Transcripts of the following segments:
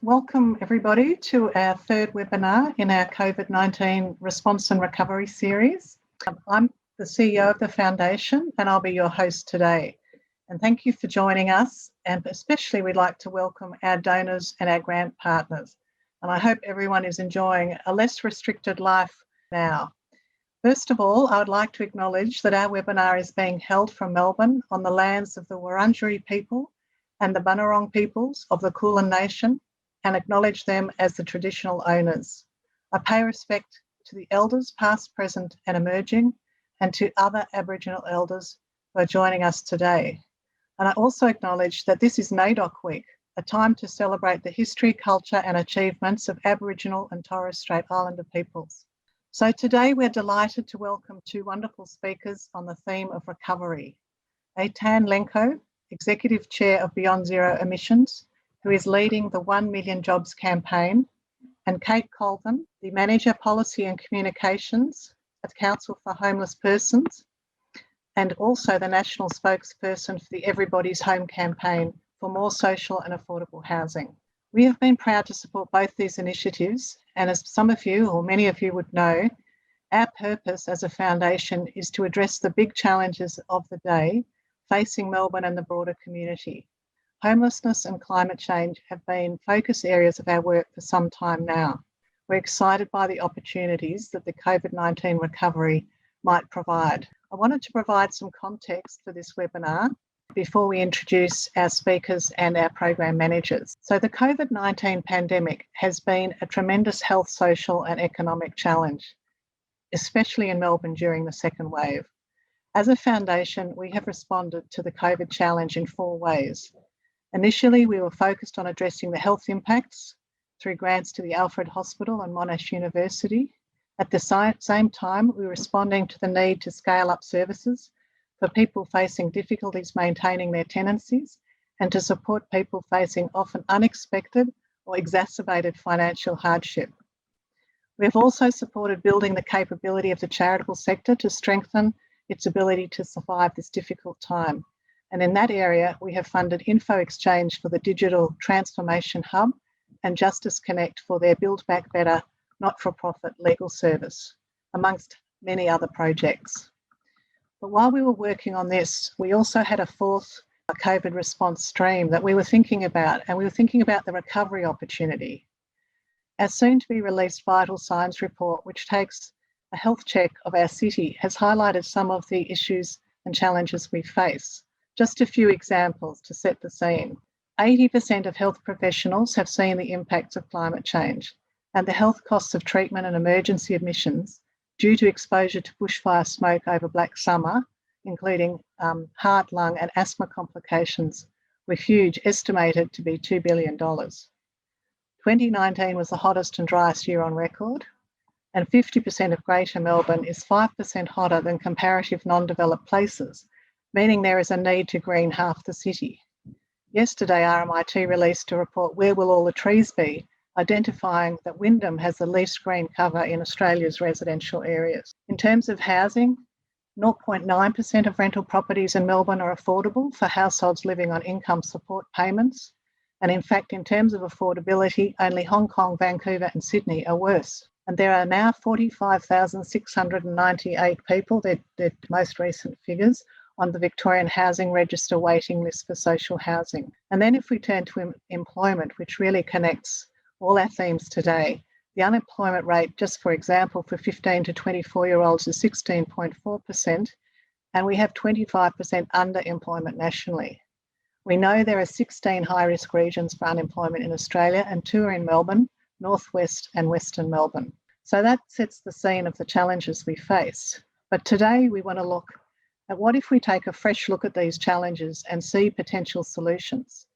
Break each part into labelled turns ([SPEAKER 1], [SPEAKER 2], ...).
[SPEAKER 1] Welcome everybody to our third webinar in our COVID-19 Response and Recovery series. I'm the CEO of the Foundation and I'll be your host today. And thank you for joining us, and especially we'd like to welcome our donors and our grant partners. And I hope everyone is enjoying a less restricted life now. First of all, I would like to acknowledge that our webinar is being held from Melbourne on the lands of the Wurundjeri people and the Bunurong peoples of the Kulin Nation, and acknowledge them as the traditional owners. I pay respect to the elders past, present and emerging, and to other Aboriginal elders who are joining us today. And I also acknowledge that this is NAIDOC Week, a time to celebrate the history, culture and achievements of Aboriginal and Torres Strait Islander peoples. So today we're delighted to welcome two wonderful speakers on the theme of recovery. Eytan Lenko, Executive Chair of Beyond Zero Emissions, who is leading the 1 Million Jobs campaign, and Kate Colvin, the Manager Policy and Communications at Council for Homeless Persons, and also the National Spokesperson for the Everybody's Home campaign for more social and affordable housing. We have been proud to support both these initiatives, and as some of you or many of you would know, our purpose as a foundation is to address the big challenges of the day facing Melbourne and the broader community. Homelessness and climate change have been focus areas of our work for some time now. We're excited by the opportunities that the COVID-19 recovery might provide. I wanted to provide some context for this webinar before we introduce our speakers and our program managers. So the COVID-19 pandemic has been a tremendous health, social and economic challenge, especially in Melbourne during the second wave. As a foundation, we have responded to the COVID challenge in 4 ways. Initially, we were focused on addressing the health impacts through grants to the Alfred Hospital and Monash University. At the same time, we were responding to the need to scale up services for people facing difficulties maintaining their tenancies and to support people facing often unexpected or exacerbated financial hardship. We have also supported building the capability of the charitable sector to strengthen its ability to survive this difficult time. And in that area, we have funded Info Exchange for the Digital Transformation Hub and Justice Connect for their Build Back Better not-for-profit legal service, amongst many other projects. But while we were working on this, we also had a fourth COVID response stream that we were thinking about, and we were thinking about the recovery opportunity. Our soon-to-be released Vital Signs report, which takes a health check of our city, has highlighted some of the issues and challenges we face. Just a few examples to set the scene. 80% of health professionals have seen the impacts of climate change, and the health costs of treatment and emergency admissions due to exposure to bushfire smoke over Black Summer, including heart, lung and asthma complications, were huge, estimated to be $2 billion. 2019 was the hottest and driest year on record, and 50% of Greater Melbourne is 5% hotter than comparative non-developed places, meaning there is a need to green half the city. Yesterday, RMIT released a report, Where Will All the Trees Be?, identifying that Wyndham has the least green cover in Australia's residential areas. In terms of housing, 0.9% of rental properties in Melbourne are affordable for households living on income support payments. And in fact, in terms of affordability, only Hong Kong, Vancouver and Sydney are worse. And there are now 45,698 people, their most recent figures, on the Victorian Housing Register waiting list for social housing. And then if we turn to employment, which really connects all our themes today, the unemployment rate, just for example, for 15 to 24-year-olds is 16.4%, and we have 25% underemployment nationally. We know there are 16 high-risk regions for unemployment in Australia, and 2 are in Melbourne, Northwest and Western Melbourne. So that sets the scene of the challenges we face. But today we want to look at what if we take a fresh look at these challenges and see potential solutions.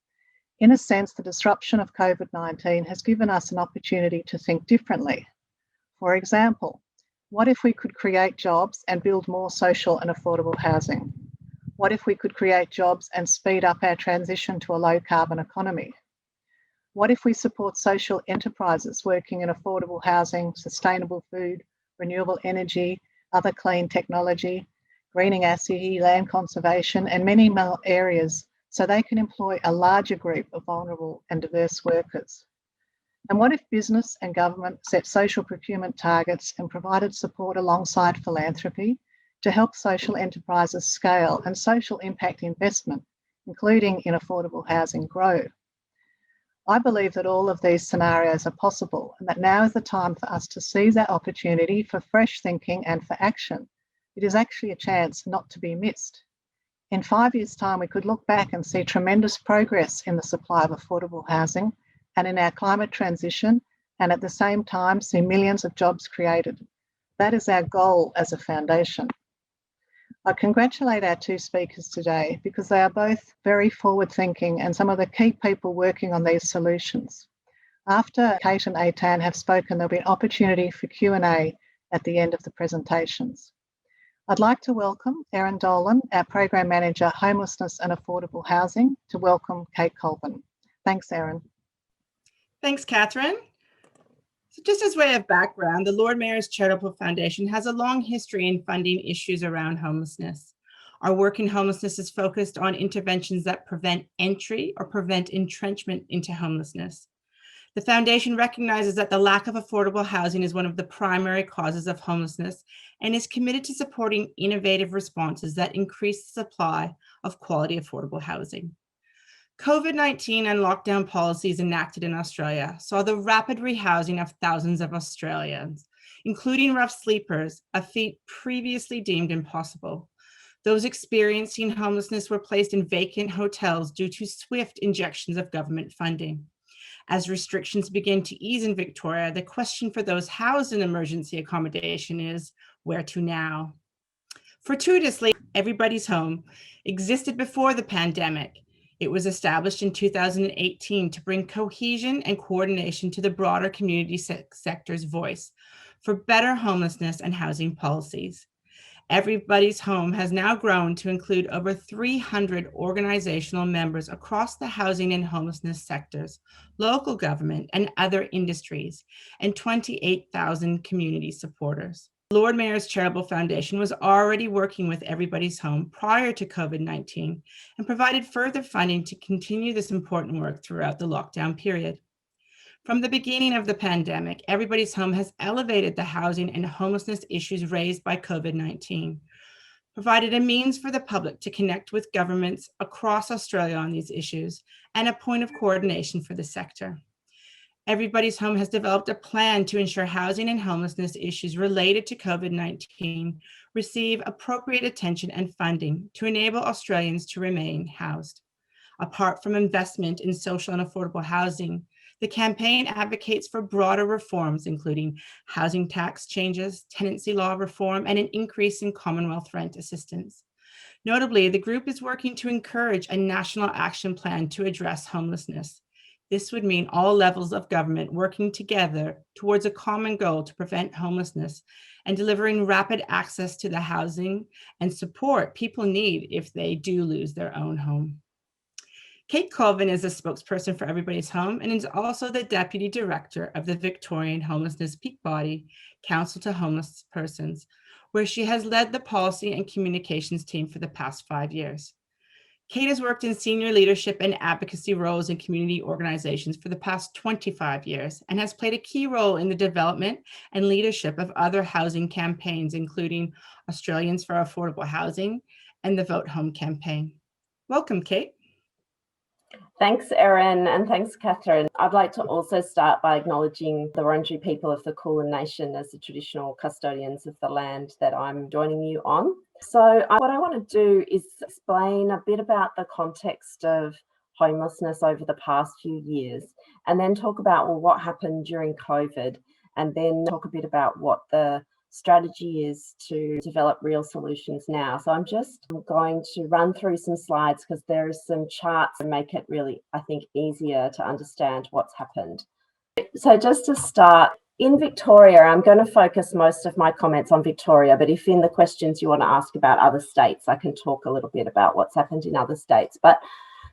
[SPEAKER 1] In a sense, the disruption of COVID-19 has given us an opportunity to think differently. For example, what if we could create jobs and build more social and affordable housing? What if we could create jobs and speed up our transition to a low-carbon economy? What if we support social enterprises working in affordable housing, sustainable food, renewable energy, other clean technology, greening our city, land conservation, and many more areas so they can employ a larger group of vulnerable and diverse workers? And what if business and government set social procurement targets and provided support alongside philanthropy to help social enterprises scale and social impact investment, including in affordable housing, grow? I believe that all of these scenarios are possible and that now is the time for us to seize that opportunity for fresh thinking and for action. It is actually a chance not to be missed. In 5 years' time, we could look back and see tremendous progress in the supply of affordable housing and in our climate transition, and at the same time see millions of jobs created. That is our goal as a foundation. I congratulate our two speakers today because they are both very forward-thinking and some of the key people working on these solutions. After Kate and Eytan have spoken, there'll be an opportunity for Q&A at the end of the presentations. I'd like to welcome Erin Dolan, our Program Manager, Homelessness and Affordable Housing, to welcome Kate Colvin. Thanks, Erin.
[SPEAKER 2] Thanks, Catherine. So just as way of background, the Lord Mayor's Charitable Foundation has a long history in funding issues around homelessness. Our work in homelessness is focused on interventions that prevent entry or prevent entrenchment into homelessness. The foundation recognizes that the lack of affordable housing is one of the primary causes of homelessness and is committed to supporting innovative responses that increase the supply of quality affordable housing. COVID-19 and lockdown policies enacted in Australia saw the rapid rehousing of thousands of Australians, including rough sleepers, a feat previously deemed impossible. Those experiencing homelessness were placed in vacant hotels due to swift injections of government funding. As restrictions begin to ease in Victoria, the question for those housed in emergency accommodation is, where to now? Fortuitously, Everybody's Home existed before the pandemic. It was established in 2018 to bring cohesion and coordination to the broader community sector's voice for better homelessness and housing policies. Everybody's Home has now grown to include over 300 organizational members across the housing and homelessness sectors, local government, and other industries, and 28,000 community supporters. Lord Mayor's Charitable Foundation was already working with Everybody's Home prior to COVID-19 and provided further funding to continue this important work throughout the lockdown period. From the beginning of the pandemic, Everybody's Home has elevated the housing and homelessness issues raised by COVID-19, provided a means for the public to connect with governments across Australia on these issues, and a point of coordination for the sector. Everybody's Home has developed a plan to ensure housing and homelessness issues related to COVID-19 receive appropriate attention and funding to enable Australians to remain housed. Apart from investment in social and affordable housing, the campaign advocates for broader reforms, including housing tax changes, tenancy law reform, and an increase in Commonwealth rent assistance. Notably, the group is working to encourage a national action plan to address homelessness. This would mean all levels of government working together towards a common goal to prevent homelessness and delivering rapid access to the housing and support people need if they do lose their own home. Kate Colvin is a spokesperson for Everybody's Home and is also the Deputy Director of the Victorian Homelessness Peak Body, Council to Homeless Persons, where she has led the policy and communications team for the past 5 years. Kate has worked in senior leadership and advocacy roles in community organizations for the past 25 years and has played a key role in the development and leadership of other housing campaigns, including Australians for Affordable Housing and the Vote Home campaign. Welcome, Kate.
[SPEAKER 3] Thanks, Erin, and thanks, Catherine. I'd like to also start by acknowledging the Wurundjeri people of the Kulin Nation as the traditional custodians of the land that I'm joining you on. So what I want to do is explain a bit about the context of homelessness over the past few years, and then talk about, well, what happened during COVID, and then talk a bit about what the strategy is to develop real solutions now. So I'm just going to run through some slides because there are some charts that make it really, I think, easier to understand what's happened. So just to start, in Victoria, I'm going to focus most of my comments on Victoria, but if in the questions you want to ask about other states, I can talk a little bit about what's happened in other states. But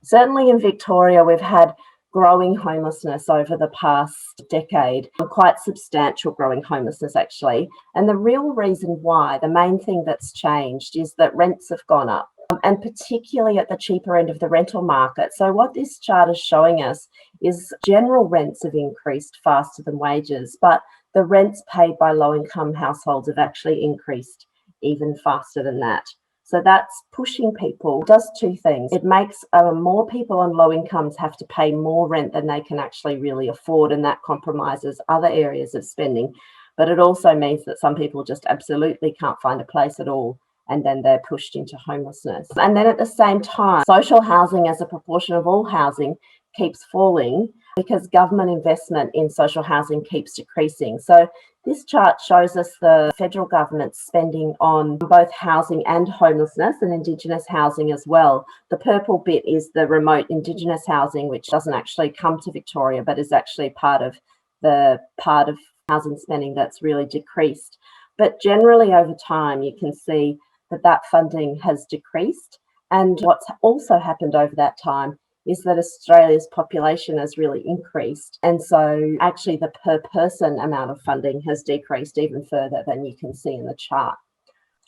[SPEAKER 3] certainly in Victoria, we've had growing homelessness over the past decade, quite substantial growing homelessness actually. And the real reason why, the main thing that's changed is that rents have gone up. and particularly at the cheaper end of the rental market. So what this chart is showing us is general rents have increased faster than wages, but the rents paid by low-income households have actually increased even faster than that. So that's pushing people. It does two things. It makes more people on low incomes have to pay more rent than they can actually really afford, and that compromises other areas of spending. But it also means that some people just absolutely can't find a place at all, and then they're pushed into homelessness. And then at the same time, social housing as a proportion of all housing keeps falling because government investment in social housing keeps decreasing. So this chart shows us the federal government's spending on both housing and homelessness, and Indigenous housing as well. The purple bit is the remote Indigenous housing, which doesn't actually come to Victoria, but is actually part of housing spending that's really decreased. But generally over time, you can see that funding has decreased. And what's also happened over that time is that Australia's population has really increased. And so actually the per person amount of funding has decreased even further than you can see in the chart.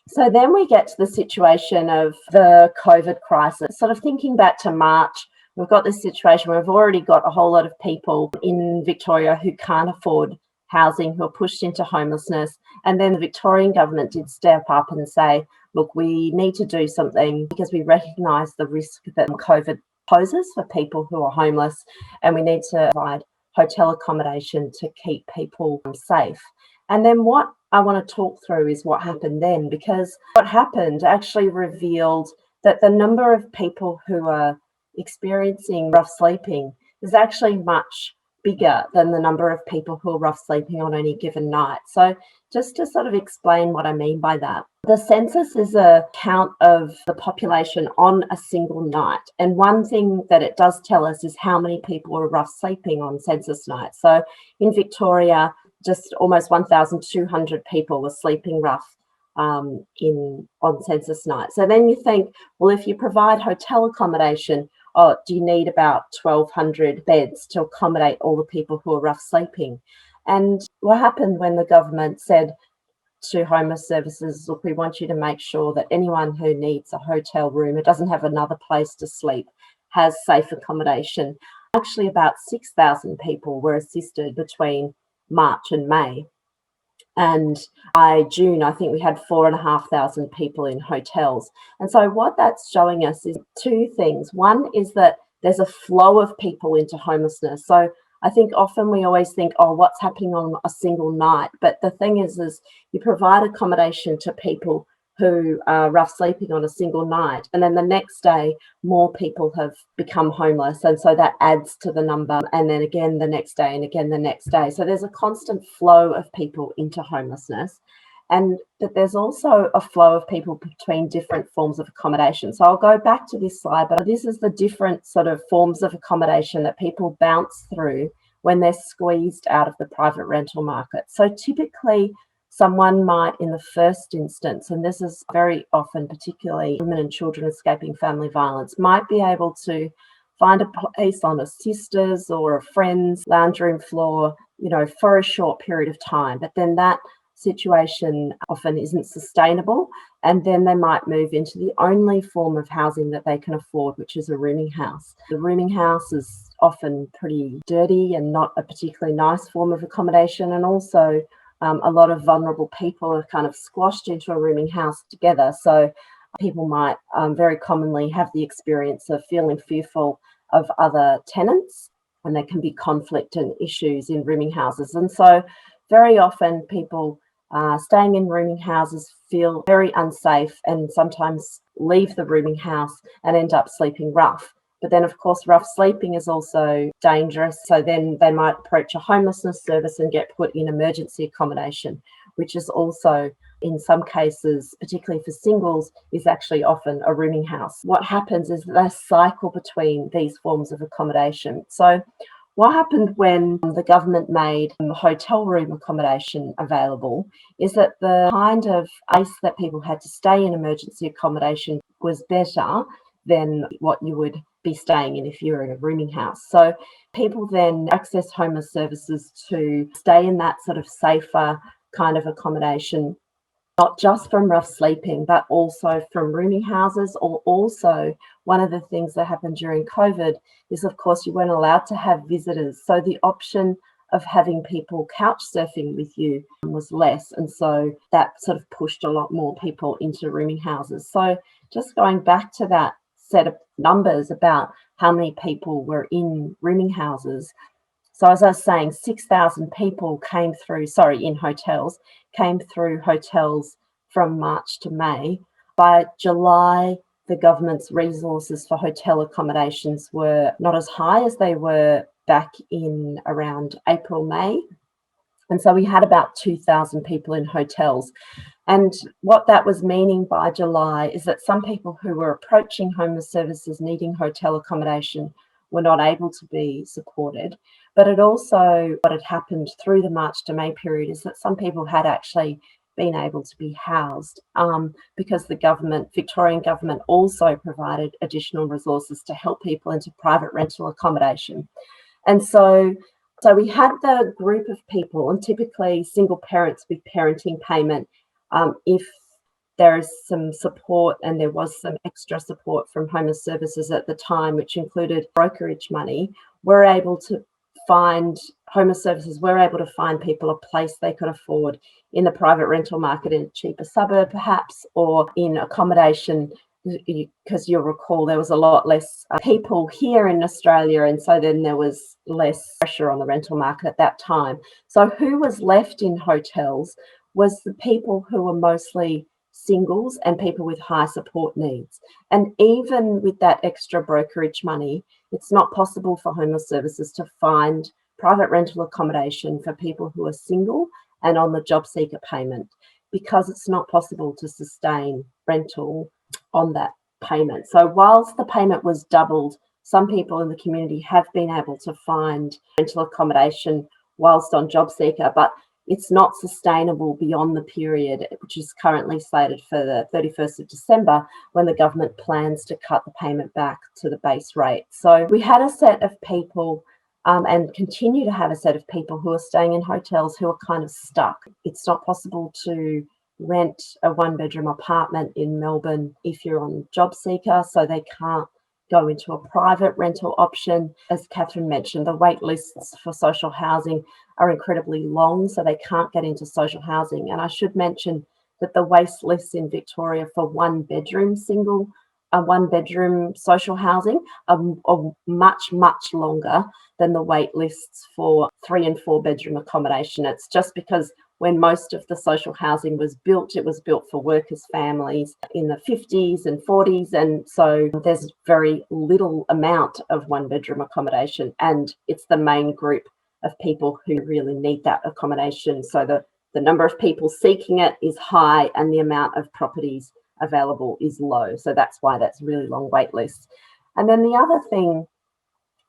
[SPEAKER 3] So then we get to the situation of the COVID crisis. Sort of thinking back to March, we've got this situation where we've already got a whole lot of people in Victoria who can't afford housing, who are pushed into homelessness. And then the Victorian government did step up and say, look, we need to do something because we recognise the risk that COVID poses for people who are homeless, and we need to provide hotel accommodation to keep people safe. And then what I want to talk through is what happened then, because what happened actually revealed that the number of people who are experiencing rough sleeping is actually much bigger than the number of people who are rough sleeping on any given night. So just to sort of explain what I mean by that, the census is a count of the population on a single night. And one thing that it does tell us is how many people are rough sleeping on census night. So in Victoria, just almost 1,200 people were sleeping rough on census night. So then you think, well, if you provide hotel accommodation, do you need about 1,200 beds to accommodate all the people who are rough sleeping? And what happened when the government said to homeless services, look, we want you to make sure that anyone who needs a hotel room, it doesn't have another place to sleep, has safe accommodation. Actually, about 6,000 people were assisted between March and May. And by June, I think we had 4,500 people in hotels. And so what that's showing us is two things. One is that there's a flow of people into homelessness. So I think often we always think, oh, what's happening on a single night? But the thing is you provide accommodation to people who are rough sleeping on a single night. And then the next day, more people have become homeless. And so that adds to the number. And then again, the next day, and again, the next day. So there's a constant flow of people into homelessness. But there's also a flow of people between different forms of accommodation. So I'll go back to this slide, but this is the different sort of forms of accommodation that people bounce through when they're squeezed out of the private rental market. So typically, someone might, in the first instance, and this is very often, particularly women and children escaping family violence, might be able to find a place on a sister's or a friend's lounge room floor, for a short period of time. But then that situation often isn't sustainable, and then they might move into the only form of housing that they can afford, which is a rooming house. The rooming house is often pretty dirty and not a particularly nice form of accommodation, and also a lot of vulnerable people are kind of squashed into a rooming house together. So people might very commonly have the experience of feeling fearful of other tenants, and there can be conflict and issues in rooming houses. And so very often people staying in rooming houses feel very unsafe and sometimes leave the rooming house and end up sleeping rough. But then, of course, rough sleeping is also dangerous. So then they might approach a homelessness service and get put in emergency accommodation, which is also, in some cases, particularly for singles, is actually often a rooming house. What happens is they cycle between these forms of accommodation. So what happened when the government made hotel room accommodation available is that the kind of place that people had to stay in emergency accommodation was better than what you would be staying in if you're in a rooming house. So people then access homeless services to stay in that sort of safer kind of accommodation not just from rough sleeping, but also from rooming houses, or also one of the things that happened during COVID is, of course, you weren't allowed to have visitors. So the option of having people couch surfing with you was less. And so that sort of pushed a lot more people into rooming houses. So just going back to that set of numbers about how many people were in rooming houses. So as I was saying, 6,000 people came through, in hotels, came through hotels from March to May. By July, the government's resources for hotel accommodations were not as high as they were back in around April, May. And so we had about 2,000 people in hotels. And what that was meaning by July is that some people who were approaching homeless services needing hotel accommodation were not able to be supported. But it also, what had happened through the March to May period is that some people had actually been able to be housed because the Victorian government also provided additional resources to help people into private rental accommodation. And so we had the group of people, and typically single parents with parenting payment, if there is some support, and there was some extra support from homeless services at the time, which included brokerage money, homeless services were able to find people a place they could afford in the private rental market in a cheaper suburb perhaps, or in accommodation, because you'll recall there was a lot less people here in Australia, and so then there was less pressure on the rental market at that time. So who was left in hotels was the people who were mostly singles and people with high support needs. And even with that extra brokerage money, it's not possible for homeless services to find private rental accommodation for people who are single and on the job seeker payment, because it's not possible to sustain rental on that payment. So whilst the payment was doubled, some people in the community have been able to find rental accommodation whilst on job seeker, but it's not sustainable beyond the period, which is currently slated for the 31st of December, when the government plans to cut the payment back to the base rate. So we had a set of people and continue to have a set of people who are staying in hotels who are kind of stuck. It's not possible to rent a one-bedroom apartment in Melbourne if you're on job seeker, so they can't go into a private rental option. As Catherine mentioned, the wait lists for social housing are incredibly long, so they can't get into social housing. And I should mention that the wait lists in Victoria for one-bedroom social housing are much, much longer than the wait lists for 3 and 4 bedroom accommodation. It's just because when most of the social housing was built, it was built for workers' families in the 50s and 40s. And so there's very little amount of one-bedroom accommodation, and it's the main group of people who really need that accommodation. So the number of people seeking it is high and the amount of properties available is low. So that's why that's really long wait lists. And then the other thing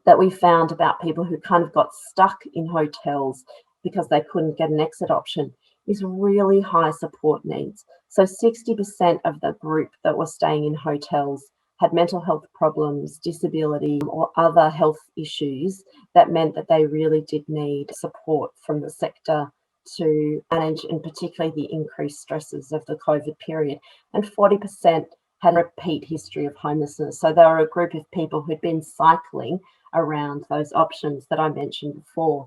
[SPEAKER 3] that we found about people who kind of got stuck in hotels because they couldn't get an exit option is really high support needs. So 60% of the group that were staying in hotels had mental health problems, disability, or other health issues that meant that they really did need support from the sector to manage, and particularly the increased stresses of the COVID period. And 40% had a repeat history of homelessness. So they were a group of people who'd been cycling around those options that I mentioned before.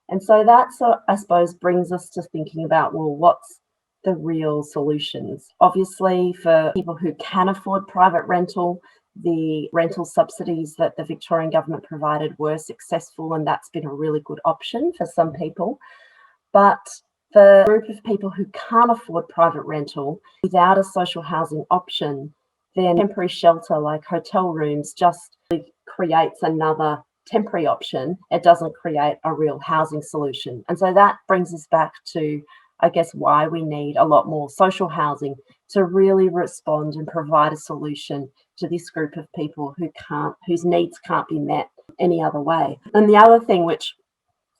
[SPEAKER 3] And so that's, I suppose, brings us to thinking about, well, what's the real solutions? Obviously, for people who can afford private rental, the rental subsidies that the Victorian government provided were successful, and that's been a really good option for some people. But for a group of people who can't afford private rental without a social housing option, then temporary shelter like hotel rooms just creates another temporary option. It doesn't create a real housing solution. And so that brings us back to, I guess, why we need a lot more social housing to really respond and provide a solution to this group of people whose needs can't be met any other way. And the other thing, which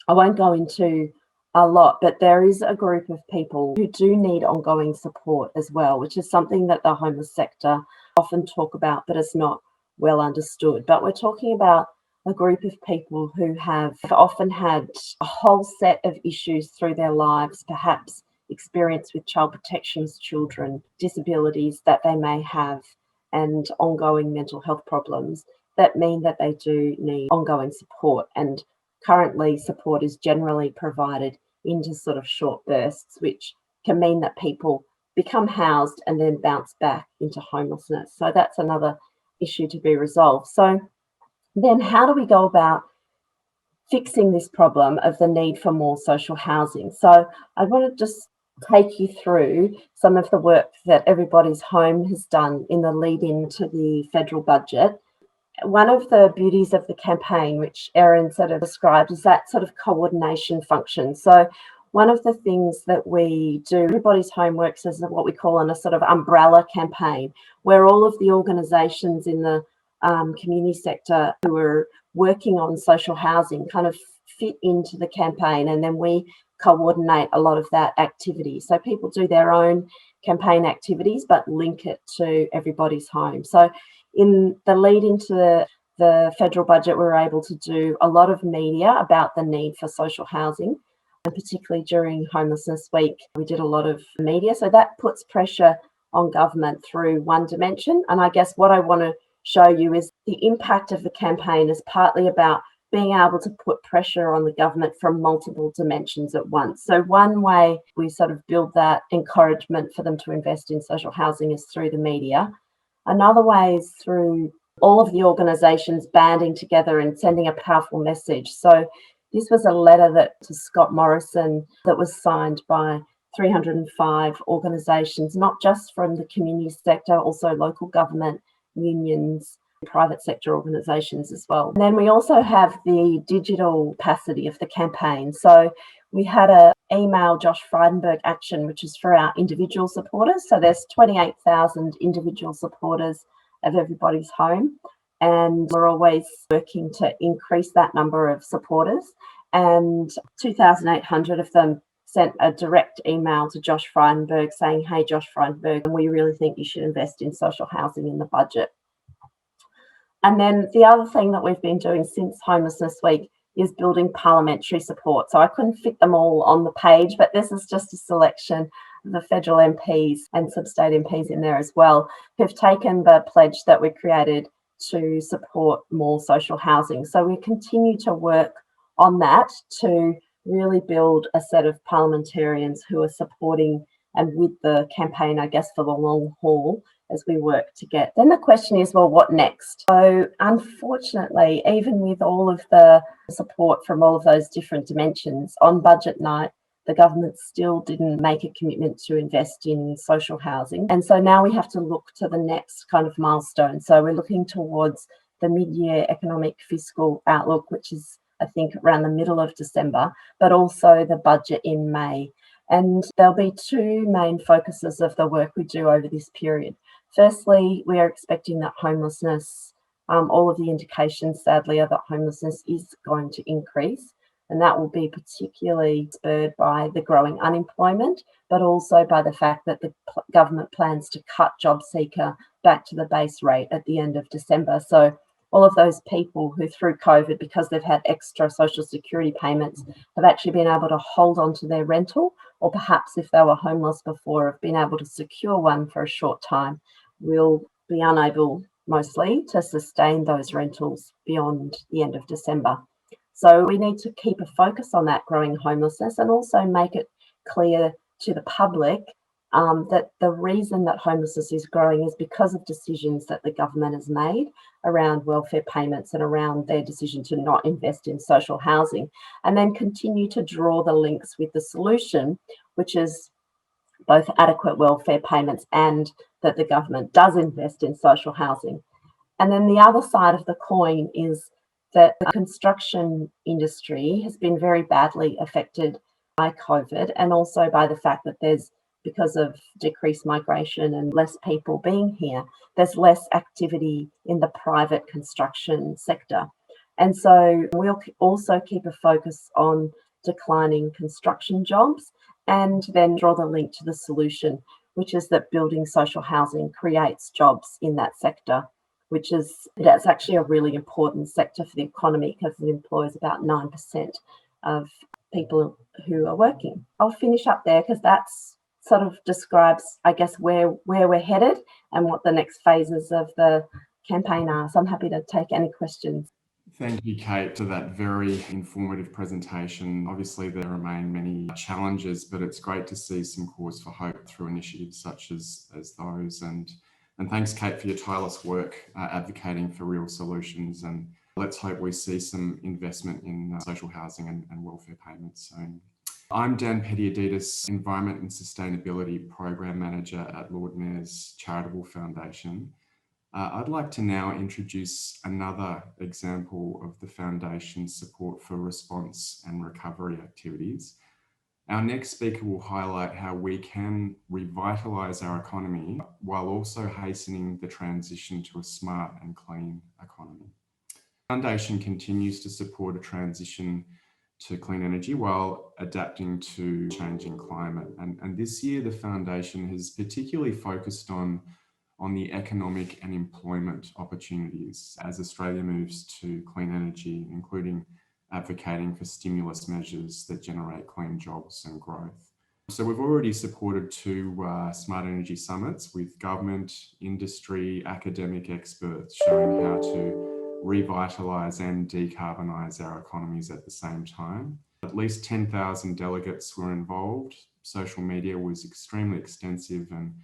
[SPEAKER 3] I won't go into a lot, but there is a group of people who do need ongoing support as well, which is something that the homeless sector often talk about, but it's not well understood. But we're talking about a group of people who have often had a whole set of issues through their lives. Perhaps experience with child protections children, disabilities that they may have, and ongoing mental health problems that mean that they do need ongoing support. And currently support is generally provided into sort of short bursts, which can mean that people become housed and then bounce back into homelessness. So that's another issue to be resolved. So then how do we go about fixing this problem of the need for more social housing? So I want to just take you through some of the work that Everybody's Home has done in the lead into the federal budget. One of the beauties of the campaign, which Erin sort of described, is that sort of coordination function. So one of the things that we do, Everybody's Home works as what we call a sort of umbrella campaign, where all of the organisations in the community sector who are working on social housing kind of fit into the campaign, and then we coordinate a lot of that activity. So people do their own campaign activities, but link it to Everybody's Home. So in the lead into the federal budget, we were able to do a lot of media about the need for social housing, and particularly during Homelessness Week, we did a lot of media. So that puts pressure on government through one dimension. And I guess what I want to show you is the impact of the campaign is partly about being able to put pressure on the government from multiple dimensions at once. So one way we sort of build that encouragement for them to invest in social housing is through the media. Another way is through all of the organisations banding together and sending a powerful message. So this was a letter to Scott Morrison that was signed by 305 organisations, not just from the community sector, also local government, unions, private sector organisations as well. And then we also have the digital capacity of the campaign. So we had an email Josh Frydenberg action, which is for our individual supporters. So there's 28,000 individual supporters of Everybody's Home, and we're always working to increase that number of supporters. And 2,800 of them sent a direct email to Josh Frydenberg saying, "Hey, Josh Frydenberg, we really think you should invest in social housing in the budget." And then the other thing that we've been doing since Homelessness Week is building parliamentary support. So I couldn't fit them all on the page, but this is just a selection of the federal MPs and some state MPs in there as well, who've taken the pledge that we created to support more social housing. So we continue to work on that to really build a set of parliamentarians who are supporting and with the campaign, I guess, for the long haul as we work to get. Then the question is, well, what next? So unfortunately, even with all of the support from all of those different dimensions, on budget night, the government still didn't make a commitment to invest in social housing. And so now we have to look to the next kind of milestone. So we're looking towards the mid-year economic fiscal outlook, which is, I think, around the middle of December, but also the budget in May. And there'll be two main focuses of the work we do over this period. Firstly, we are expecting that homelessness, all of the indications, sadly, are that homelessness is going to increase. And that will be particularly spurred by the growing unemployment, but also by the fact that the government plans to cut JobSeeker back to the base rate at the end of December. So all of those people who through COVID, because they've had extra social security payments, have actually been able to hold on to their rental, or perhaps if they were homeless before, have been able to secure one for a short time, will be unable mostly to sustain those rentals beyond the end of December. So we need to keep a focus on that growing homelessness and also make it clear to the public that the reason that homelessness is growing is because of decisions that the government has made around welfare payments and around their decision to not invest in social housing, and then continue to draw the links with the solution, which is both adequate welfare payments and that the government does invest in social housing. And then the other side of the coin is that the construction industry has been very badly affected by COVID, and also by the fact that because of decreased migration and less people being here, there's less activity in the private construction sector. And so we'll also keep a focus on declining construction jobs, and then draw the link to the solution, which is that building social housing creates jobs in that sector, that's actually a really important sector for the economy because it employs about 9% of people who are working. I'll finish up there because that's sort of describes, I guess, where we're headed and what the next phases of the campaign are. So I'm happy to take any questions.
[SPEAKER 4] Thank you, Kate, for that very informative presentation. Obviously, there remain many challenges, but it's great to see some cause for hope through initiatives such as those. And thanks, Kate, for your tireless work advocating for real solutions. And let's hope we see some investment in social housing and welfare payments soon. I'm Dan Pediaditis, Environment and Sustainability Program Manager at Lord Mayor's Charitable Foundation. I'd like to now introduce another example of the Foundation's support for response and recovery activities. Our next speaker will highlight how we can revitalise our economy while also hastening the transition to a smart and clean economy. The Foundation continues to support a transition to clean energy while adapting to changing climate. And this year, the Foundation has particularly focused on the economic and employment opportunities as Australia moves to clean energy, including advocating for stimulus measures that generate clean jobs and growth. So we've already supported 2 smart energy summits with government, industry, academic experts showing how to revitalise and decarbonise our economies at the same time. At least 10,000 delegates were involved. Social media was extremely extensive and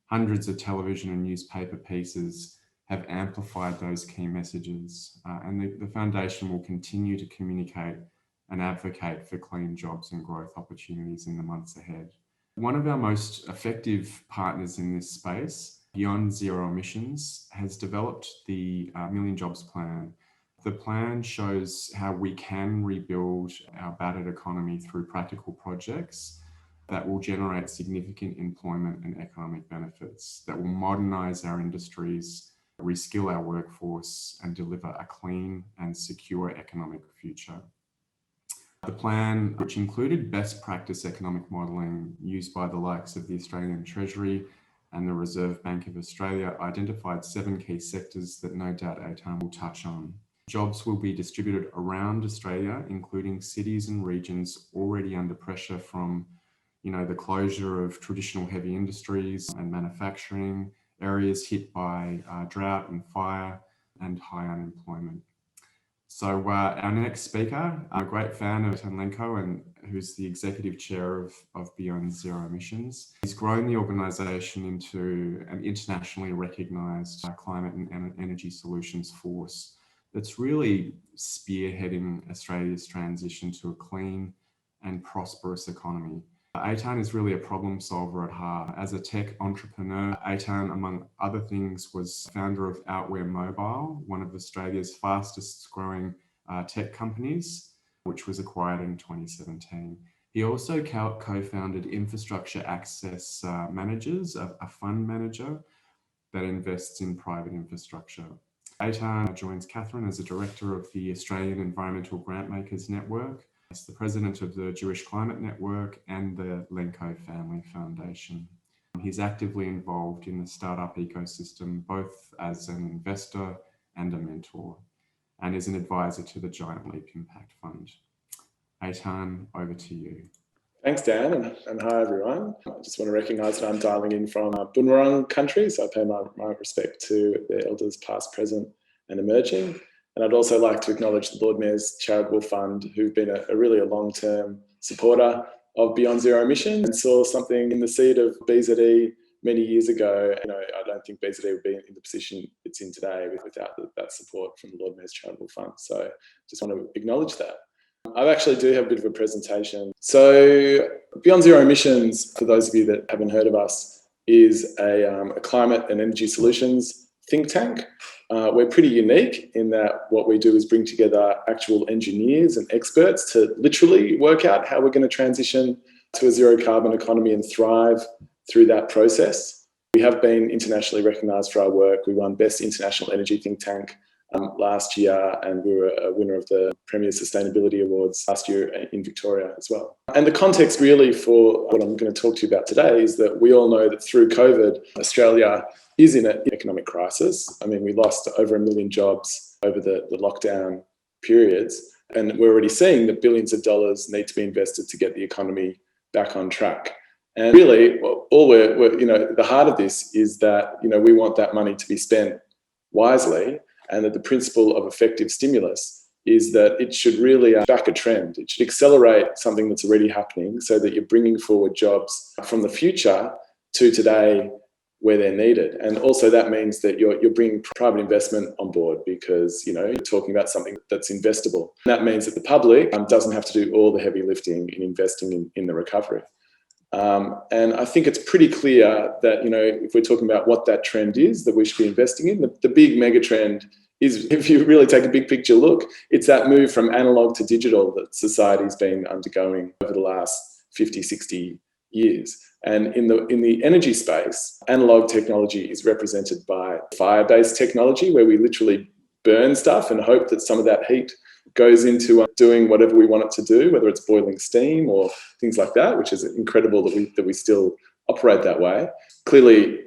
[SPEAKER 4] hundreds of television and newspaper pieces have amplified those key messages. And the Foundation will continue to communicate and advocate for clean jobs and growth opportunities in the months ahead. One of our most effective partners in this space, Beyond Zero Emissions, has developed the Million Jobs Plan. The plan shows how we can rebuild our battered economy through practical projects that will generate significant employment and economic benefits, that will modernise our industries, reskill our workforce, and deliver a clean and secure economic future. The plan, which included best practice economic modelling used by the likes of the Australian Treasury and the Reserve Bank of Australia, identified 7 key sectors that no doubt Eytan will touch on. Jobs will be distributed around Australia, including cities and regions already under pressure from the closure of traditional heavy industries and manufacturing, areas hit by drought and fire, and high unemployment. So our next speaker, I'm a great fan of Lenko, and who's the executive chair of Beyond Zero Emissions. He's grown the organisation into an internationally recognised climate and energy solutions force that's really spearheading Australia's transition to a clean and prosperous economy. Eytan is really a problem solver at heart. As a tech entrepreneur, Eytan, among other things, was founder of Outwear Mobile, one of Australia's fastest growing tech companies, which was acquired in 2017. He also co-founded Infrastructure Access Managers, a fund manager that invests in private infrastructure. Eytan joins Catherine as a director of the Australian Environmental Grantmakers Network. He's the president of the Jewish Climate Network and the Lenko Family Foundation. He's actively involved in the startup ecosystem, both as an investor and a mentor, and is an advisor to the Giant Leap Impact Fund. Eytan, over to you.
[SPEAKER 5] Thanks, Dan, and hi, everyone. I just want to recognise that I'm dialing in from Bunurong country, so I pay my respect to the elders past, present and emerging. And I'd also like to acknowledge the Lord Mayor's Charitable Fund, who've been a really long-term supporter of Beyond Zero Emissions and saw something in the seed of BZE many years ago. I don't think BZE would be in the position it's in today without that support from the Lord Mayor's Charitable Fund. So just want to acknowledge that. I actually do have a bit of a presentation. So Beyond Zero Emissions, for those of you that haven't heard of us, is a climate and energy solutions think tank. We're pretty unique in that what we do is bring together actual engineers and experts to literally work out how we're going to transition to a zero carbon economy and thrive through that process. We have been internationally recognised for our work. We won Best International Energy Think Tank last year, and we were a winner of the Premier Sustainability Awards last year in Victoria as well. And the context really for what I'm going to talk to you about today is that we all know that through COVID, Australia is in an economic crisis. I mean, we lost over 1 million jobs over the lockdown periods, And we're already seeing that billions of dollars need to be invested to get the economy back on track. And really, the heart of this is that, we want that money to be spent wisely, and that the principle of effective stimulus is that it should really back a trend. It should accelerate something that's already happening so that you're bringing forward jobs from the future to today where they're needed. And also that means that you're bringing private investment on board because, you're talking about something that's investable. And that means that the public doesn't have to do all the heavy lifting in investing in the recovery. And I think it's pretty clear that, if we're talking about what that trend is that we should be investing in, the big mega trend is, if you really take a big picture look, it's that move from analog to digital that society's been undergoing over the last 50, 60 years. And in the energy space, analog technology is represented by fire-based technology, where we literally burn stuff and hope that some of that heat goes into doing whatever we want it to do, whether it's boiling steam or things like that, which is incredible that we still operate that way. Clearly,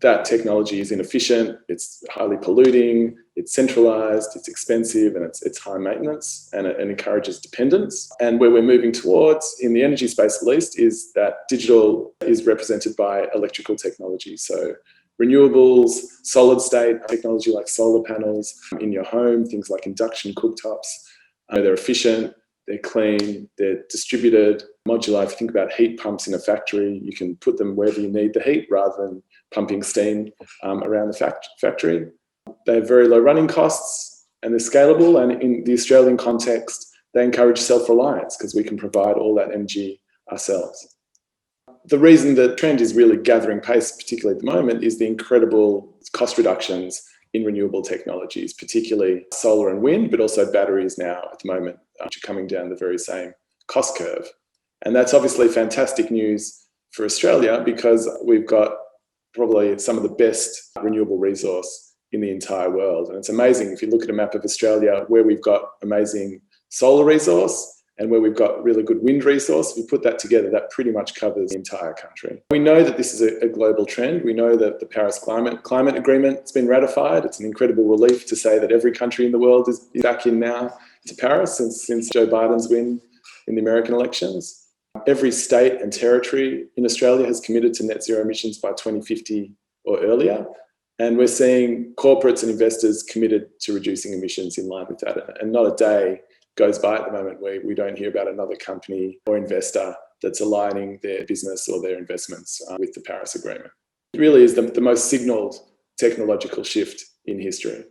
[SPEAKER 5] that technology is inefficient, it's highly polluting, it's centralized, it's expensive, and it's high maintenance, and it encourages dependence. And where we're moving towards, in the energy space at least, is that digital is represented by electrical technology. So renewables, solid state technology like solar panels in your home, things like induction cooktops. They're efficient, they're clean, they're distributed, modular. If you think about heat pumps in a factory, you can put them wherever you need the heat rather than pumping steam around the factory. They have very low running costs and they're scalable. And in the Australian context, they encourage self-reliance because we can provide all that energy ourselves. The reason the trend is really gathering pace, particularly at the moment, is the incredible cost reductions in renewable technologies, particularly solar and wind, but also batteries now at the moment, which are coming down the very same cost curve. And that's obviously fantastic news for Australia because we've got probably some of the best renewable resource in the entire world. And it's amazing if you look at a map of Australia where we've got amazing solar resource and where we've got really good wind resource. If you put that together, that pretty much covers the entire country. We know that this is a global trend. We know that the Paris Climate Agreement has been ratified. It's an incredible relief to say that every country in the world is back in now to Paris since Joe Biden's win in the American elections. Every state and territory in Australia has committed to net zero emissions by 2050 or earlier. And we're seeing corporates and investors committed to reducing emissions in line with that. And not a day goes by at the moment where we don't hear about another company or investor that's aligning their business or their investments with the Paris Agreement. It really is the most signalled technological shift in history.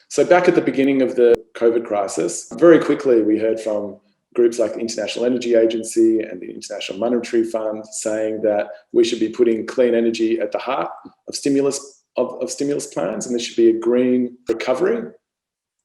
[SPEAKER 5] So back at the beginning of the COVID crisis, very quickly we heard from groups like the International Energy Agency and the International Monetary Fund saying that we should be putting clean energy at the heart of stimulus plans, and there should be a green recovery.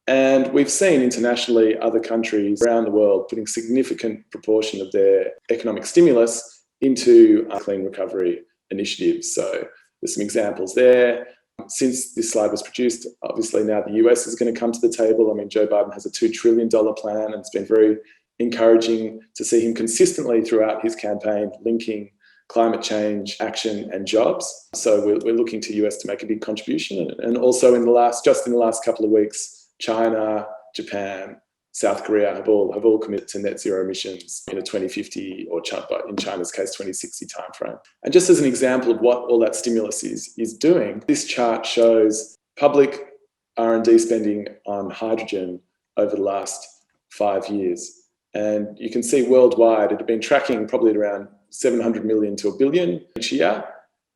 [SPEAKER 5] And we've seen internationally other countries around the world putting significant proportion of their economic stimulus into clean recovery initiatives. So there's some examples there. Since this slide was produced, obviously now the US is going to come to the table. I mean, Joe Biden has a $2 trillion plan, and it's been very encouraging to see him consistently throughout his campaign linking climate change, action and jobs. So we're looking to US to make a big contribution. And also in the last couple of weeks, China, Japan, South Korea have all committed to net zero emissions in a 2050 or in China's case, 2060 timeframe. And just as an example of what all that stimulus is doing, this chart shows public R&D spending on hydrogen over the last 5 years. And you can see worldwide, it had been tracking probably at around 700 million to $1 billion each year.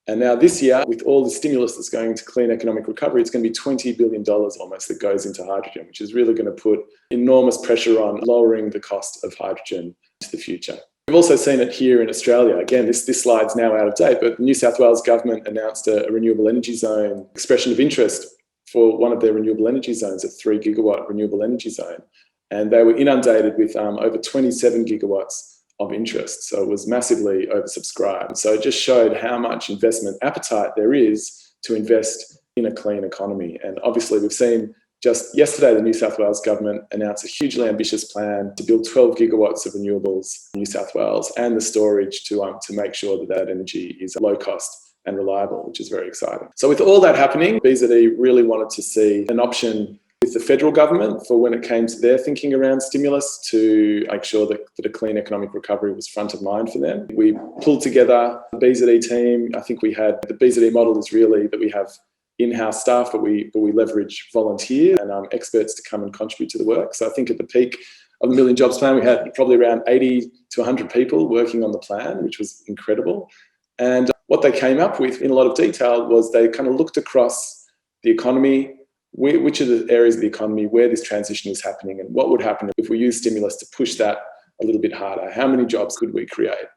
[SPEAKER 5] And now this year, with all the stimulus that's going to clean economic recovery, it's going to be $20 billion almost that goes into hydrogen, which is really going to put enormous pressure on lowering the cost of hydrogen into the future. We've also seen it here in Australia. Again, this slide's now out of date, but the New South Wales government announced a renewable energy zone expression of interest for one of their renewable energy zones, a 3 gigawatt renewable energy zone. And they were inundated with over 27 gigawatts of interest. So it was massively oversubscribed. So it just showed how much investment appetite there is to invest in a clean economy. And obviously we've seen just yesterday, the New South Wales government announced a hugely ambitious plan to build 12 gigawatts of renewables in New South Wales and the storage to make sure that energy is low cost and reliable, which is very exciting. So with all that happening, BZE really wanted to see an option with the federal government for when it came to their thinking around stimulus to make sure that a clean economic recovery was front of mind for them. We pulled together the BZE team. I think we had the BZE model is really that we have in-house staff, but we leverage volunteers and experts to come and contribute to the work. So I think at the peak of the Million Jobs Plan, we had probably around 80 to 100 people working on the plan, which was incredible. And what they came up with in a lot of detail was they kind of looked across the economy, which are the areas of the economy where this transition is happening and what would happen if we use stimulus to push that a little bit harder. How many jobs could we create?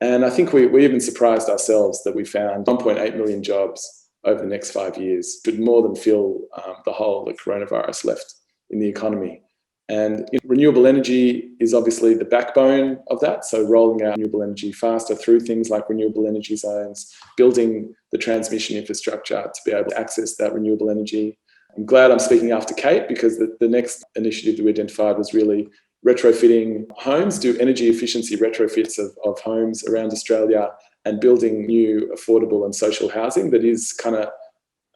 [SPEAKER 5] And I think we even surprised ourselves that we found 1.8 million jobs over the next 5 years, could more than fill the hole that coronavirus left in the economy. And renewable energy is obviously the backbone of that. So rolling out renewable energy faster through things like renewable energy zones, building the transmission infrastructure to be able to access that renewable energy. I'm glad I'm speaking after Kate, because the next initiative that we identified was really retrofitting homes, do energy efficiency retrofits of homes around Australia, and building new affordable and social housing that is kind of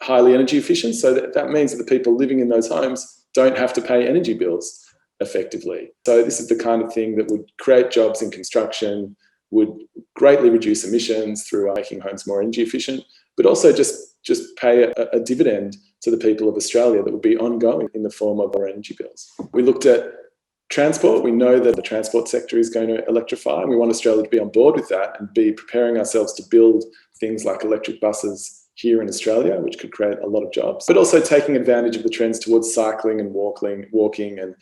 [SPEAKER 5] highly energy efficient. So that means that the people living in those homes don't have to pay energy bills effectively. So this is the kind of thing that would create jobs in construction, would greatly reduce emissions through making homes more energy efficient, but also just pay a dividend to the people of Australia that would be ongoing in the form of our energy bills. We looked at transport. We know that the transport sector is going to electrify, and we want Australia to be on board with that and be preparing ourselves to build things like electric buses here in Australia, which could create a lot of jobs, but also taking advantage of the trends towards cycling and walking, and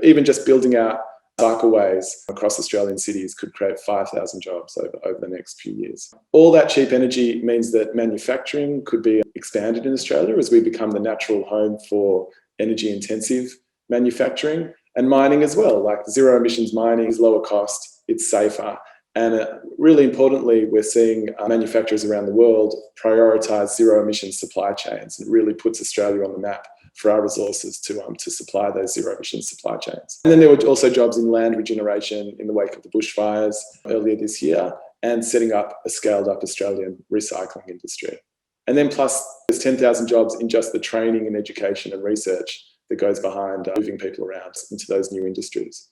[SPEAKER 5] even just building out cycleways across Australian cities could create 5,000 jobs over the next few years. All that cheap energy means that manufacturing could be expanded in Australia as we become the natural home for energy intensive manufacturing, and mining as well. Like zero emissions mining is lower cost, it's safer. And really importantly, we're seeing manufacturers around the world prioritise zero emissions supply chains. It really puts Australia on the map for our resources to supply those zero emissions supply chains. And then there were also jobs in land regeneration in the wake of the bushfires earlier this year, and setting up a scaled up Australian recycling industry. And then plus there's 10,000 jobs in just the training and education and research that goes behind moving people around into those new industries.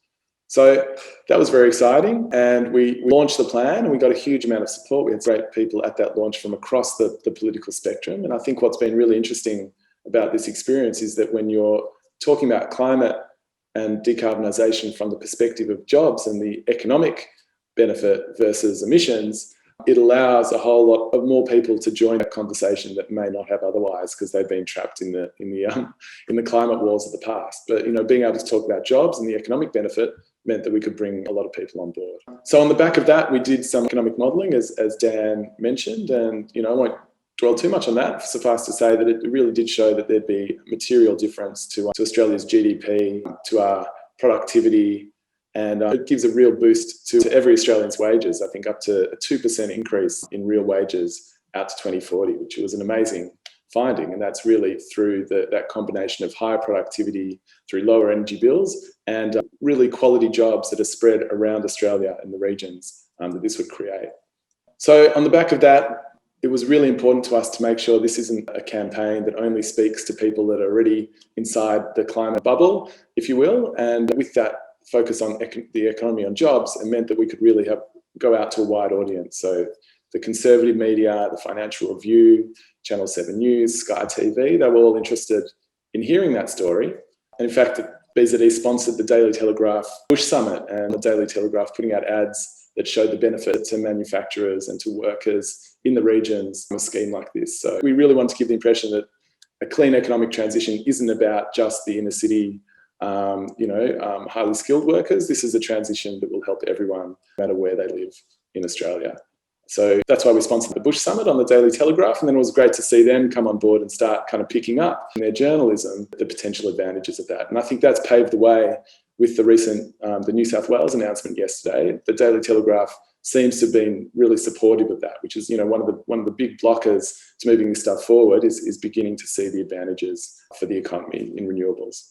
[SPEAKER 5] So that was very exciting, and we launched the plan, and we got a huge amount of support. We had great people at that launch from across the political spectrum. And I think what's been really interesting about this experience is that when you're talking about climate and decarbonisation from the perspective of jobs and the economic benefit versus emissions, it allows a whole lot of more people to join that conversation that may not have otherwise, because they've been trapped in the climate wars of the past. But being able to talk about jobs and the economic benefit meant that we could bring a lot of people on board. So on the back of that, we did some economic modelling, as Dan mentioned, and I won't dwell too much on that. Suffice to say that it really did show that there'd be a material difference to Australia's GDP, to our productivity, and it gives a real boost to every Australian's wages. I think up to a 2% increase in real wages out to 2040, which was an amazing finding. And that's really through that combination of higher productivity, through lower energy bills, and really quality jobs that are spread around Australia and the regions that this would create. So on the back of that, it was really important to us to make sure this isn't a campaign that only speaks to people that are already inside the climate bubble, if you will. And with that focus on the economy on jobs, it meant that we could really go out to a wide audience. So the conservative media, the Financial Review, Channel 7 News, Sky TV, they were all interested in hearing that story. And in fact, BZE sponsored the Daily Telegraph Bush Summit, and the Daily Telegraph putting out ads that showed the benefit to manufacturers and to workers in the regions of a scheme like this. So we really want to give the impression that a clean economic transition isn't about just the inner city, highly skilled workers. This is a transition that will help everyone, no matter where they live in Australia. So that's why we sponsored the Bush Summit on the Daily Telegraph. And then it was great to see them come on board and start kind of picking up in their journalism the potential advantages of that. And I think that's paved the way with the recent, the New South Wales announcement yesterday. The Daily Telegraph seems to have been really supportive of that, which is, one of the big blockers to moving this stuff forward is beginning to see the advantages for the economy in renewables.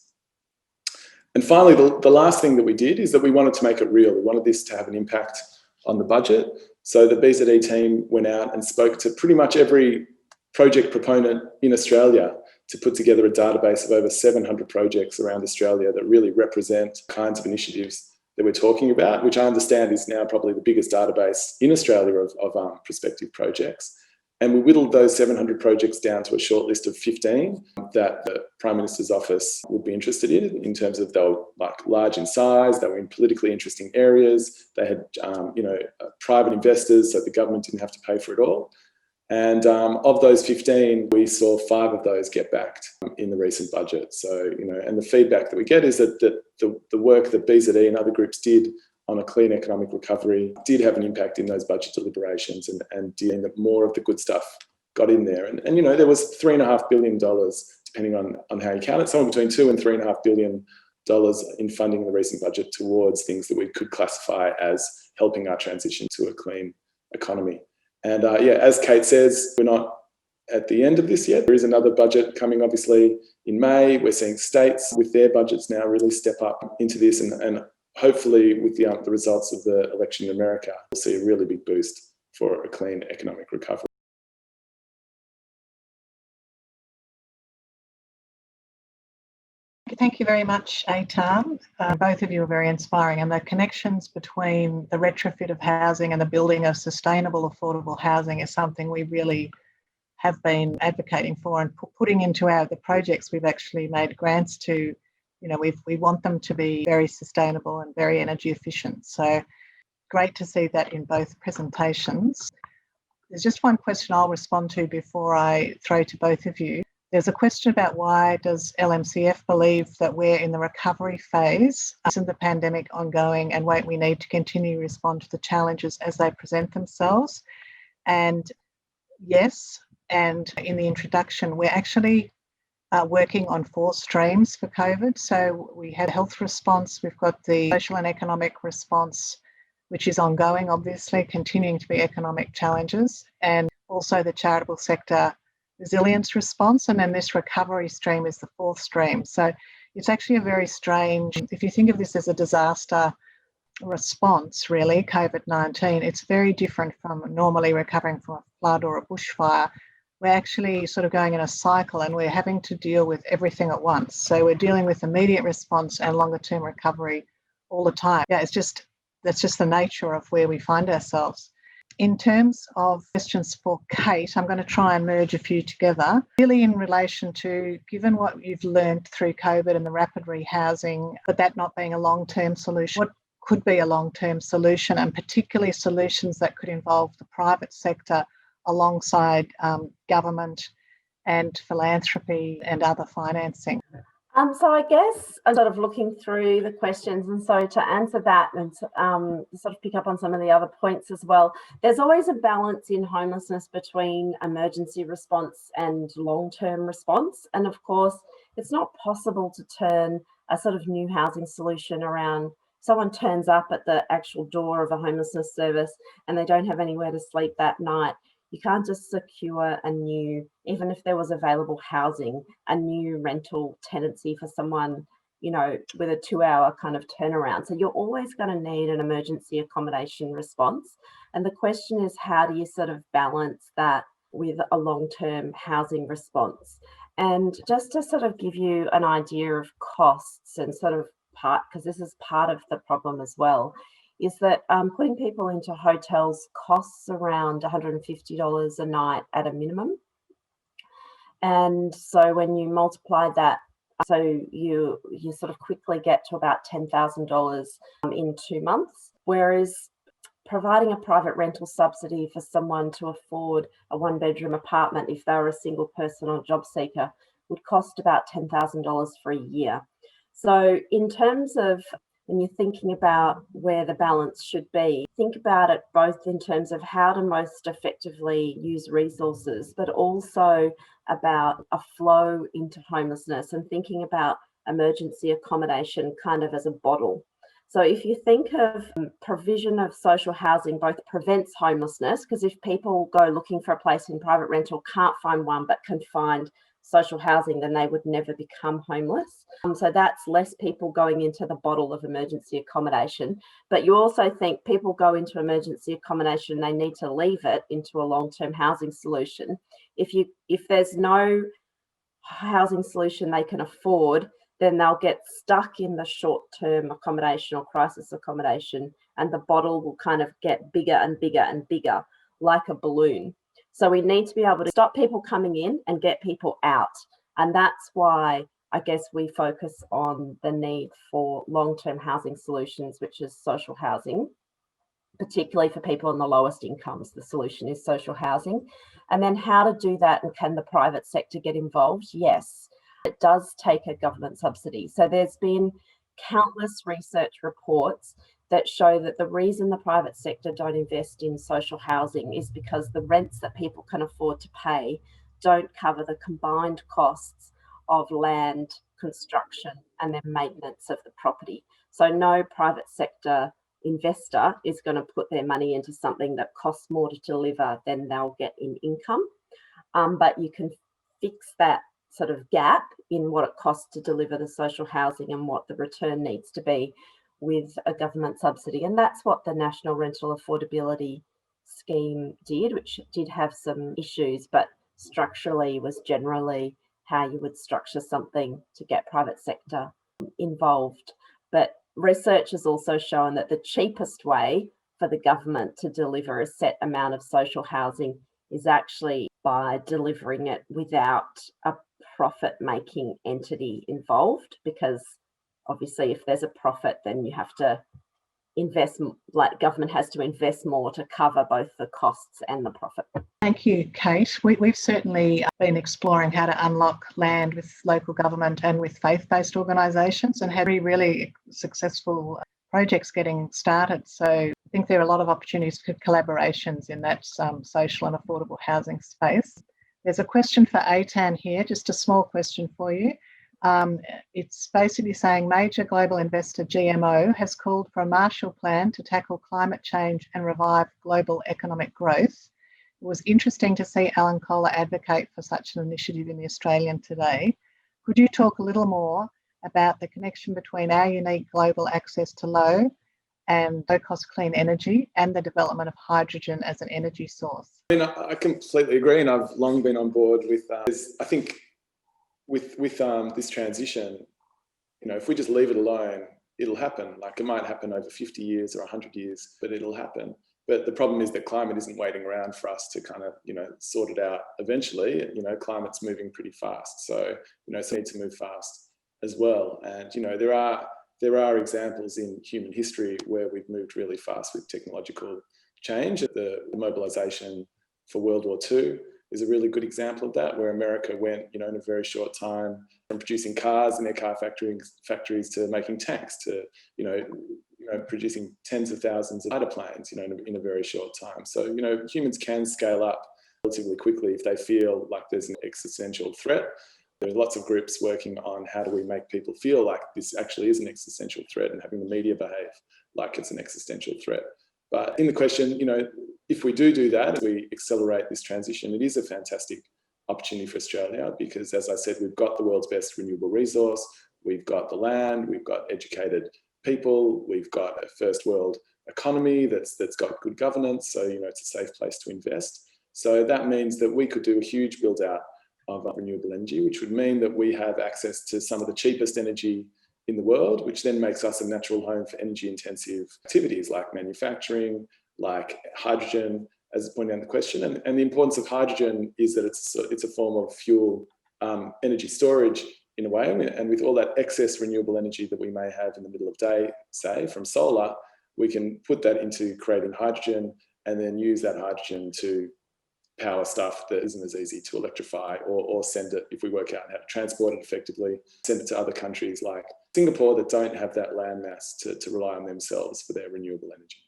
[SPEAKER 5] And finally, the last thing that we did is that we wanted to make it real. We wanted this to have an impact on the budget. So the BZE team went out and spoke to pretty much every project proponent in Australia to put together a database of over 700 projects around Australia that really represent kinds of initiatives that we're talking about, which I understand is now probably the biggest database in Australia of prospective projects. And we whittled those 700 projects down to a short list of 15 that the Prime Minister's office would be interested in terms of they were like large in size, they were in politically interesting areas, they had private investors, so the government didn't have to pay for it all. And of those 15, we saw 5 of those get backed in the recent budget. So, and the feedback that we get is that the work that BZE and other groups did on a clean economic recovery did have an impact in those budget deliberations and did that more of the good stuff got in there. And there was $3.5 billion, depending on how you count it, somewhere between $2 and $3.5 billion in funding in the recent budget towards things that we could classify as helping our transition to a clean economy. And as Kate says, we're not at the end of this yet. There is another budget coming, obviously, in May. We're seeing states with their budgets now really step up into this, and hopefully with the results of the election in America, we'll see a really big boost for a clean economic recovery.
[SPEAKER 1] Thank you very much, Eytan. Both of you are very inspiring, and the connections between the retrofit of housing and the building of sustainable, affordable housing is something we really have been advocating for and putting into the projects we've actually made grants to. We want them to be very sustainable and very energy efficient. So great to see that in both presentations. There's just one question I'll respond to before I throw to both of you. There's a question about why does LMCF believe that we're in the recovery phase in the pandemic ongoing, and we need to continue to respond to the challenges as they present themselves. And yes, and in the introduction, we're actually working on 4 streams for COVID. So we had health response, we've got the social and economic response, which is ongoing, obviously, continuing to be economic challenges, and also the charitable sector resilience response. And then this recovery stream is the 4th stream. So it's actually a very strange, if you think of this as a disaster response, really, COVID-19, it's very different from normally recovering from a flood or a bushfire. We're actually sort of going in a cycle, and we're having to deal with everything at once. So we're dealing with immediate response and longer term recovery all the time. Yeah, that's just the nature of where we find ourselves. In terms of questions for Kate, I'm going to try and merge a few together. Really in relation to, given what you've learned through COVID and the rapid rehousing, but that not being a long-term solution, what could be a long-term solution, and particularly solutions that could involve the private sector alongside government and philanthropy and other financing?
[SPEAKER 3] So I guess I'm sort of looking through the questions, and so to answer that and sort of pick up on some of the other points as well, there's always a balance in homelessness between emergency response and long-term response. And of course, it's not possible to turn a sort of new housing solution around. Someone turns up at the actual door of a homelessness service and they don't have anywhere to sleep that night. You can't just secure a new, even if there was available housing, a new rental tenancy for someone, with a 2-hour kind of turnaround. So you're always going to need an emergency accommodation response. And the question is, how do you sort of balance that with a long-term housing response? And just to sort of give you an idea of costs and sort of because this is part of the problem as well, is that putting people into hotels costs around $150 a night at a minimum. And so when you multiply that, so you sort of quickly get to about $10,000 in 2 months, whereas providing a private rental subsidy for someone to afford a 1-bedroom apartment if they were a single person or job seeker would cost about $10,000 for a year. So in terms of when you're thinking about where the balance should be, think about it both in terms of how to most effectively use resources, but also about a flow into homelessness and thinking about emergency accommodation kind of as a bottle. So if you think of provision of social housing both prevents homelessness, because if people go looking for a place in private rental, can't find one, but can find social housing, then they would never become homeless. So that's less people going into the bottle of emergency accommodation. But you also think people go into emergency accommodation, they need to leave it into a long-term housing solution. If there's no housing solution they can afford, then they'll get stuck in the short-term accommodation or crisis accommodation, and the bottle will kind of get bigger and bigger and bigger, like a balloon. So we need to be able to stop people coming in and get people out. And that's why I guess we focus on the need for long-term housing solutions, which is social housing, particularly for people on the lowest incomes. The solution is social housing. And then how to do that, and can the private sector get involved? Yes, it does take a government subsidy. So there's been countless research reports that show that the reason the private sector don't invest in social housing is because the rents that people can afford to pay don't cover the combined costs of land, construction, and then maintenance of the property. So no private sector investor is going to put their money into something that costs more to deliver than they'll get in income. But you can fix that sort of gap in what it costs to deliver the social housing and what the return needs to be with a government subsidy. And that's what the National Rental Affordability Scheme did, which did have some issues, but structurally was generally how you would structure something to get private sector involved. But research has also shown that the cheapest way for the government to deliver a set amount of social housing is actually by delivering it without a profit-making entity involved, because obviously if there's a profit, then you have to invest, like government has to invest more to cover both the costs and the profit.
[SPEAKER 1] Thank you, Kate. We've certainly been exploring how to unlock land with local government and with faith-based organisations, and had really successful projects getting started. So I think there are a lot of opportunities for collaborations in that social and affordable housing space. There's a question for Eytan here, just a small question for you. It's basically saying major global investor GMO has called for a Marshall Plan to tackle climate change and revive global economic growth. It was interesting to see Alan Kohler advocate for such an initiative in the Australian today. Could you talk a little more about the connection between our unique global access to low and low-cost clean energy and the development of hydrogen as an energy source?
[SPEAKER 5] I completely agree, and I've long been on board with I think with this transition, if we just leave it alone, it'll happen. Like, it might happen over 50 years or 100 years, but it'll happen. But the problem is that climate isn't waiting around for us to kind of, sort it out eventually. Climate's moving pretty fast. So, so we need to move fast as well. And, there are examples in human history where we've moved really fast with technological change. The mobilisation for World War II is a really good example of that, where America went, in a very short time from producing cars in their car factories to making tanks to, producing tens of thousands of fighter planes, in a very short time. So, humans can scale up relatively quickly if they feel like there's an existential threat. There are lots of groups working on how do we make people feel like this actually is an existential threat, and having the media behave like it's an existential threat. But in the question, if we do that, we accelerate this transition, it is a fantastic opportunity for Australia, because, as I said, we've got the world's best renewable resource, we've got the land, we've got educated people, we've got a first world economy that's got good governance, so it's a safe place to invest. So that means that we could do a huge build out of renewable energy, which would mean that we have access to some of the cheapest energy in the world, which then makes us a natural home for energy intensive activities like manufacturing, like hydrogen, as pointed out in the question. And the importance of hydrogen is that it's a form of fuel energy storage in a way. And with all that excess renewable energy that we may have in the middle of day, say from solar, we can put that into creating hydrogen and then use that hydrogen to power stuff that isn't as easy to electrify, or send it, if we work out how to transport it effectively, send it to other countries like Singapore that don't have that land mass to rely on themselves for their renewable energy.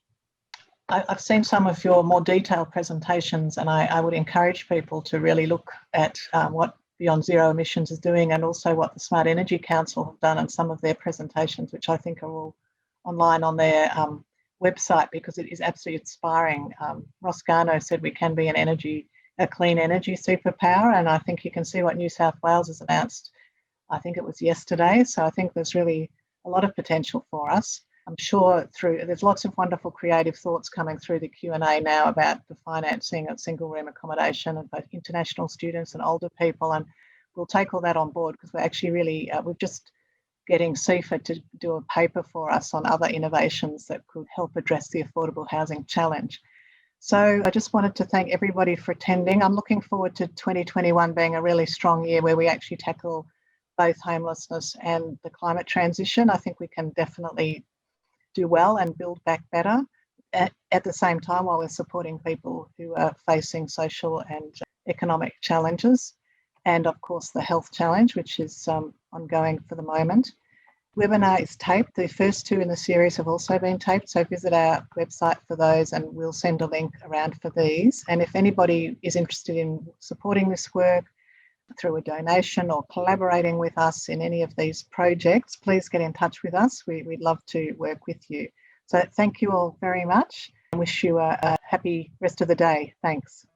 [SPEAKER 1] I've seen some of your more detailed presentations, and I would encourage people to really look at what Beyond Zero Emissions is doing, and also what the Smart Energy Council have done, and some of their presentations, which I think are all online on their website, because it is absolutely inspiring. Ross Garno said we can be a clean energy superpower, and I think you can see what New South Wales has announced. I think it was yesterday. So I think there's really a lot of potential for us. I'm sure there's lots of wonderful creative thoughts coming through the Q&A now about the financing of single room accommodation of both international students and older people. And we'll take all that on board because we're actually really, we're just getting CEFA to do a paper for us on other innovations that could help address the affordable housing challenge. So I just wanted to thank everybody for attending. I'm looking forward to 2021 being a really strong year where we actually tackle both homelessness and the climate transition. I think we can definitely do well and build back better at the same time while we're supporting people who are facing social and economic challenges. And of course, the health challenge, which is ongoing for the moment. Webinar is taped. The first two in the series have also been taped, so visit our website for those and we'll send a link around for these. And if anybody is interested in supporting this work through a donation or collaborating with us in any of these projects, please get in touch with us. We'd love to work with you. So thank you all very much and wish you a happy rest of the day. Thanks.